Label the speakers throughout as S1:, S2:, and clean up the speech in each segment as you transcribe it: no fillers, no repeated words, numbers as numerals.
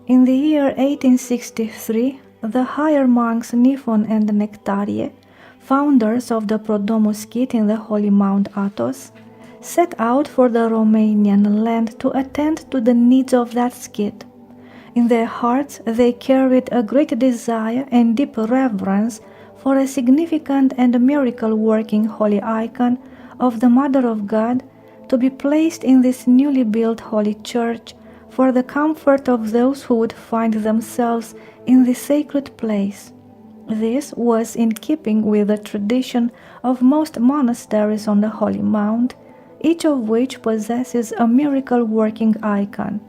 S1: In the year 1863, the higher monks Niphon and Nectarie, founders of the Prodromus in the Holy Mount Athos, set out for the Romanian land to attend to the needs of that skit. In their hearts they carried a great desire and deep reverence for a significant and miracle-working holy icon of the Mother of God to be placed in this newly built holy church for the comfort of those who would find themselves in this sacred place. This was in keeping with the tradition of most monasteries on the Holy Mount, each of which possesses a miracle-working icon.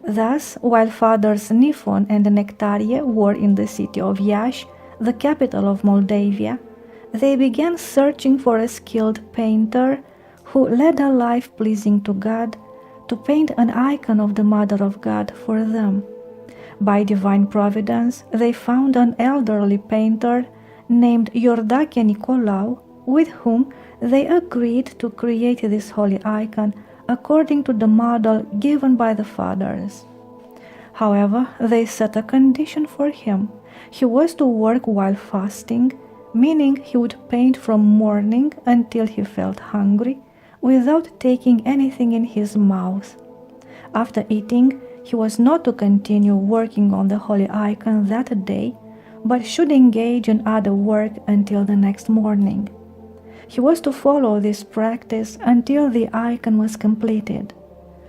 S1: Thus, while Fathers Niphon and Nectarie were in the city of Iași, the capital of Moldavia, they began searching for a skilled painter who led a life pleasing to God, to paint an icon of the Mother of God for them. By divine providence, they found an elderly painter named Iordache Nicolau, with whom they agreed to create this holy icon according to the model given by the fathers. However, they set a condition for him. He was to work while fasting, meaning he would paint from morning until he felt hungry, without taking anything in his mouth. After eating, he was not to continue working on the holy icon that day, but should engage in other work until the next morning. He was to follow this practice until the icon was completed.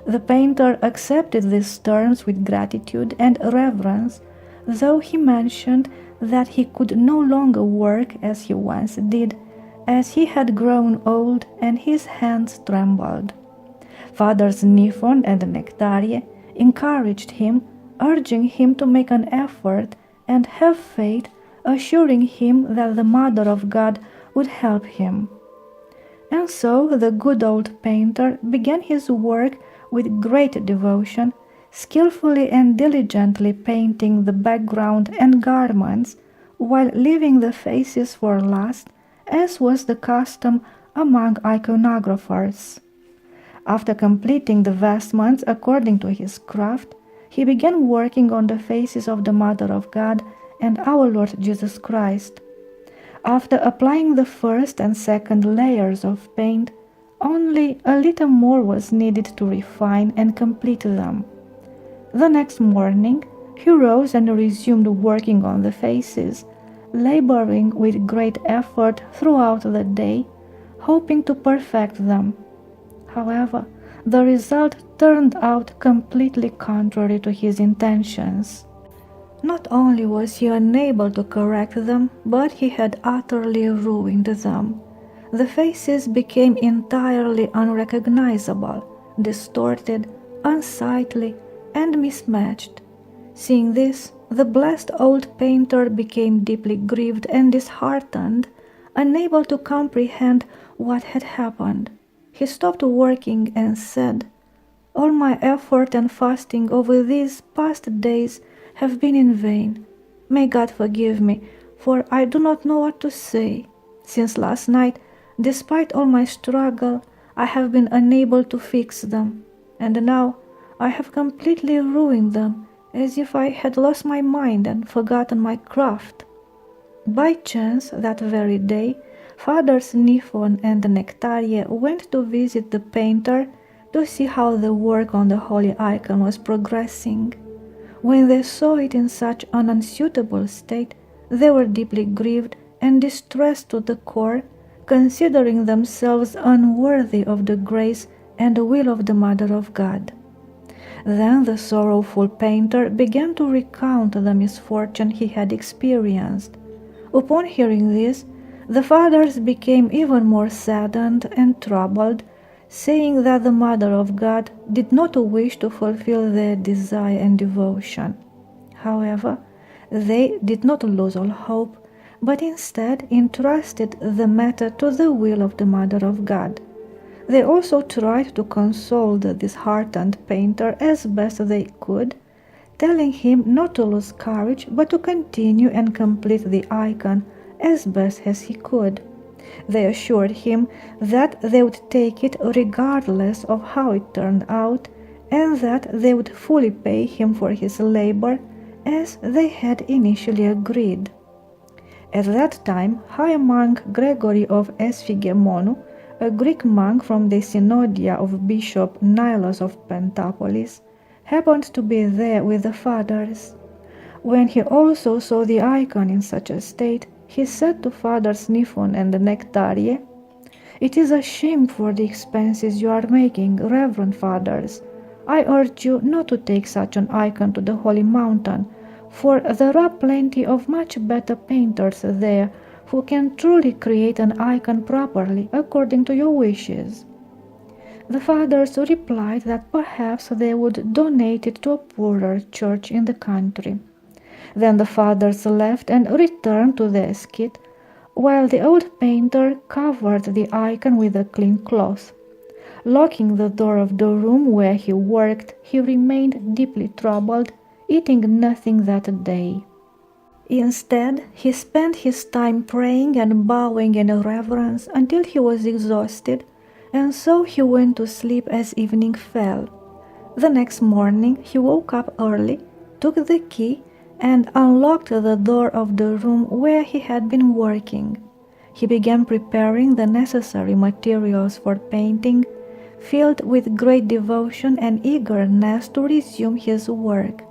S1: The painter accepted these terms with gratitude and reverence, though he mentioned that he could no longer work as he once did, as he had grown old and his hands trembled. Fathers Niphon and Nectarie encouraged him, urging him to make an effort and have faith, assuring him that the Mother of God would help him. And so the good old painter began his work with great devotion, skillfully and diligently painting the background and garments, while leaving the faces for last, as was the custom among iconographers. After completing the vestments according to his craft, he began working on the faces of the Mother of God and our Lord Jesus Christ. After applying the first and second layers of paint, only a little more was needed to refine and complete them. The next morning, he rose and resumed working on the faces, laboring with great effort throughout the day, hoping to perfect them. However, the result turned out completely contrary to his intentions. Not only was he unable to correct them, but he had utterly ruined them. The faces became entirely unrecognizable, distorted, unsightly, and mismatched. Seeing this, the blessed old painter became deeply grieved and disheartened, unable to comprehend what had happened. He stopped working and said, "All my effort and fasting over these past days have been in vain. May God forgive me, for I do not know what to say. Since last night, despite all my struggle, I have been unable to fix them, and now I have completely ruined them, as if I had lost my mind and forgotten my craft." By chance, that very day, Fathers Niphon and Nectarie went to visit the painter to see how the work on the holy icon was progressing. When they saw it in such an unsuitable state, they were deeply grieved and distressed to the core, considering themselves unworthy of the grace and will of the Mother of God. Then the sorrowful painter began to recount the misfortune he had experienced. Upon hearing this, the fathers became even more saddened and troubled, saying that the Mother of God did not wish to fulfill their desire and devotion. However, they did not lose all hope, but instead entrusted the matter to the will of the Mother of God. They also tried to console the disheartened painter as best they could, telling him not to lose courage but to continue and complete the icon as best as he could. They assured him that they would take it regardless of how it turned out, and that they would fully pay him for his labor as they had initially agreed. At that time, High Monk Gregory of Esphigemonu, a Greek monk from the Synodia of Bishop Nilos of Pentapolis, happened to be there with the fathers. When he also saw the icon in such a state, he said to Fathers Niphon and Nectarie, "It is a shame for the expenses you are making, reverend fathers. I urge you not to take such an icon to the holy mountain, for there are plenty of much better painters there who can truly create an icon properly according to your wishes." The fathers replied that perhaps they would donate it to a poorer church in the country. Then the fathers left and returned to their skit, while the old painter covered the icon with a clean cloth. Locking the door of the room where he worked, he remained deeply troubled, eating nothing that day. Instead, he spent his time praying and bowing in reverence until he was exhausted, and so he went to sleep as evening fell. The next morning he woke up early, took the key, and unlocked the door of the room where he had been working. He began preparing the necessary materials for painting, filled with great devotion and eagerness to resume his work.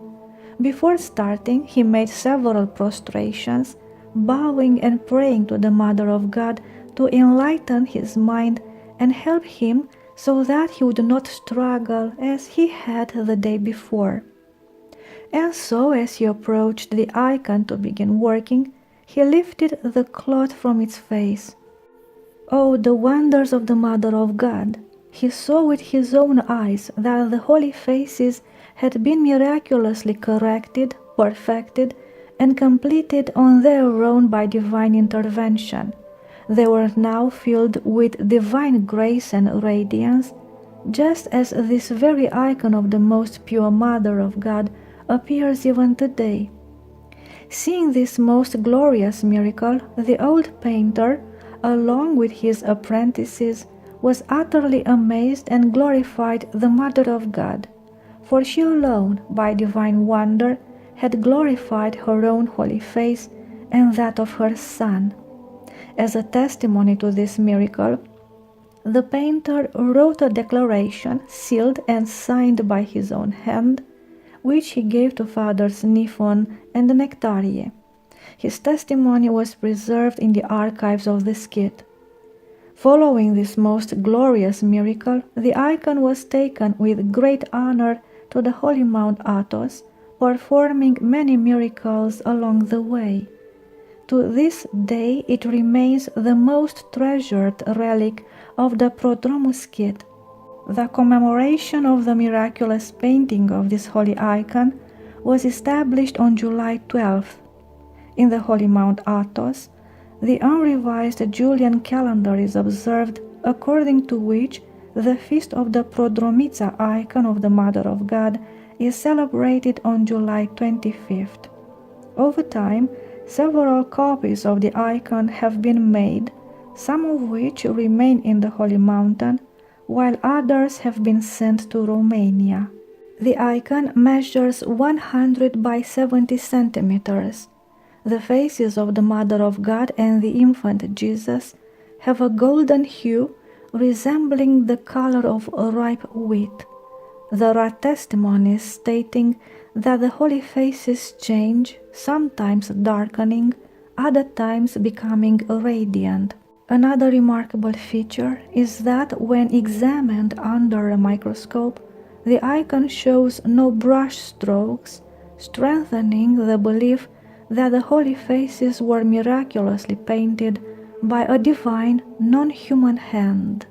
S1: Before starting, he made several prostrations, bowing and praying to the Mother of God to enlighten his mind and help him so that he would not struggle as he had the day before. And so, as he approached the icon to begin working, he lifted the cloth from its face. Oh, the wonders of the Mother of God! He saw with his own eyes that the holy faces had been miraculously corrected, perfected, and completed on their own by divine intervention. They were now filled with divine grace and radiance, just as this very icon of the most pure Mother of God appears even today. Seeing this most glorious miracle, the old painter, along with his apprentices, was utterly amazed and glorified the Mother of God, for she alone, by divine wonder, had glorified her own holy face and that of her Son. As a testimony to this miracle, the painter wrote a declaration sealed and signed by his own hand, which he gave to Fathers Niphon and Nectarie. His testimony was preserved in the archives of the skit. Following this most glorious miracle, the icon was taken with great honor to the holy Mount Athos, performing many miracles along the way. To this day it remains the most treasured relic of the Prodromou skit. The commemoration of the miraculous painting of this holy icon was established on July 12th. In the holy Mount Athos, the unrevised Julian calendar is observed, according to which the feast of the Prodromica icon of the Mother of God is celebrated on July 25th. Over time, several copies of the icon have been made, some of which remain in the Holy Mountain, while others have been sent to Romania. The icon measures 100 by 70 centimeters. The faces of the Mother of God and the infant Jesus have a golden hue resembling the color of ripe wheat. There are testimonies stating that the holy faces change, sometimes darkening, other times becoming radiant. Another remarkable feature is that when examined under a microscope, the icon shows no brush strokes, strengthening the belief that the holy faces were miraculously painted by a divine, non-human hand.